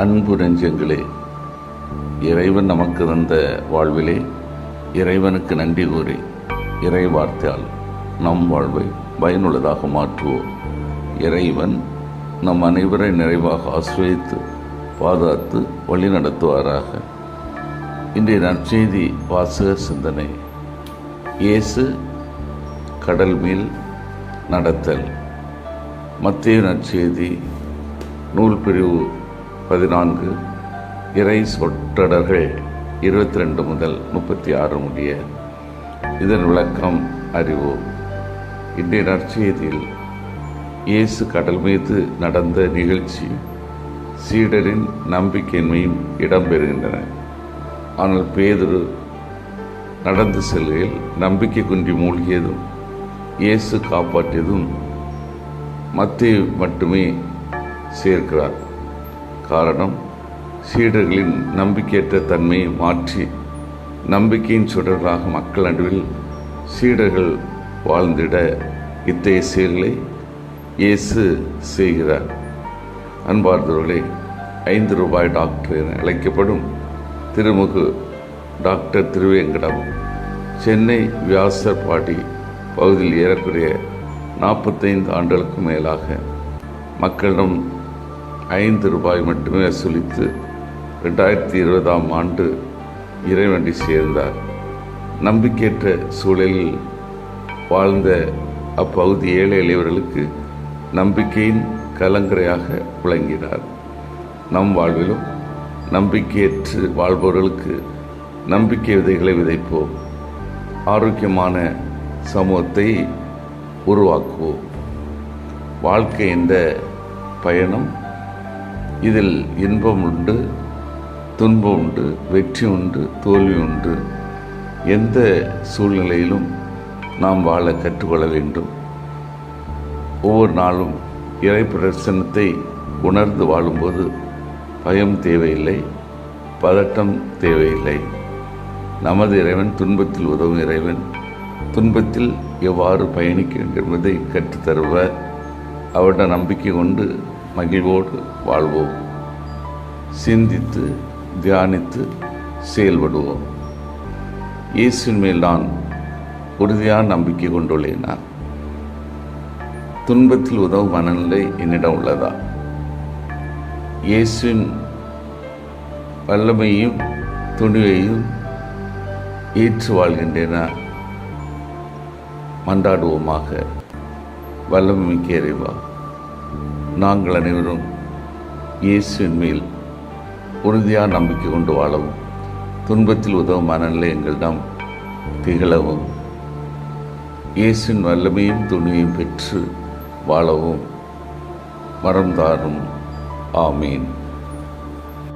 அன்பு நெஞ்சங்களே, இறைவன் நமக்கு தந்த வாழ்விலே இறைவனுக்கு நன்றி கூறி இறை வார்த்தையால் நம் வாழ்வை பயனுள்ளதாக மாற்றுவோம். இறைவன் நம் அனைவரை நிறைவாக ஆசிர்வதித்து பாதுகாத்து வழி நடத்துவாராக. இன்றைய நற்செய்தி வாசக சிந்தனை. இயேசு கடல் மேல் நடத்தல். மத்தேயு நற்செய்தி நூல் பிரிவு 14, இறை சொற்றொடர்கள் 22 முதல் 36 முடிய. இதன் விளக்கம் அறிவோம். இன்றைய நற்செய்தியில் இயேசு கடல் மீது நடந்த நிகழ்ச்சி சீடரின் நம்பிக்கையின்மையும் இடம்பெறுகின்றன. ஆனால் பேதுரு நடந்து செல்கையில் நம்பிக்கை குன்றி மூழ்கியதும் இயேசு காப்பாற்றியதும் மத்தேயு மட்டுமே சேர்க்கிறார். காரணம், சீடர்களின் நம்பிக்கையற்ற தன்மையை மாற்றி நம்பிக்கையின் சுடர்களாக மக்கள் நடுவில் சீடர்கள் வாழ்ந்திட இத்தகைய செயல்களை இயேசு செய்கிறார். அன்பார்ந்தவர்களே, 5 ரூபாய் டாக்டர் என அழைக்கப்படும் திருமுகு டாக்டர் திருவேங்கடம் சென்னை வியாசர்பாடி பகுதியில் ஏறக்குறைய 45 ஆண்டுகளுக்கு மேலாக மக்களிடம் 5 ரூபாய் மட்டுமே வசூலித்து 2020ஆம் ஆண்டு இறைவனை சேர்ந்தார். நம்பிக்கையற்ற சூழலில் வாழ்ந்த அப்பகுதி ஏழை எளியவர்களுக்கு நம்பிக்கையின் கலங்கரையாக விளங்கினார். நம் வாழ்விலும் நம்பிக்கையற்று வாழ்பவர்களுக்கு நம்பிக்கை விதைகளை விதைப்போம். ஆரோக்கியமான சமூகத்தை உருவாக்குவோம். வாழ்க்கை என்ற பயணம், இதில் இன்பம் உண்டு, துன்பம் உண்டு, வெற்றி உண்டு, தோல்வி உண்டு. எந்த சூழ்நிலையிலும் நாம் வாழ கற்றுக்கொள்ள வேண்டும். ஒவ்வொரு நாளும் இறை பிரசன்னத்தை உணர்ந்து வாழும்போது பயம் தேவையில்லை, பதட்டம் தேவையில்லை. நமது இறைவன் துன்பத்தில் உதவும் இறைவன். துன்பத்தில் எவ்வாறு பயணிக்க வேண்டும் என்பதை கற்றுத்தருவர். அவருடைய நம்பிக்கை கொண்டு மகிழ்வோடு வாழ்வோம். சிந்தித்து தியானித்து செயல்படுவோம். இயேசுவின் மேல் நான் உறுதியான நம்பிக்கை கொண்டுள்ளேனா? துன்பத்தில் உதவும் மனநிலை என்னிடம் உள்ளதா? இயேசுவின் வல்லமையும் துணிவையும் ஏற்று வாழ்கின்றேனா? மன்றாடுவோமாக. வல்லமை மிக்க இறைவா, நாங்கள் அனைவரும் இயேசுவின் மேல் உறுதியாக நம்பிக்கை கொண்டு வாழவும், துன்பத்தில் உதவும் மனநிலை எங்களிடம் திகழவும், இயேசுவின் வல்லமையும் துணியையும் பெற்று வாழவும் மறந்தாரும். ஆமீன்.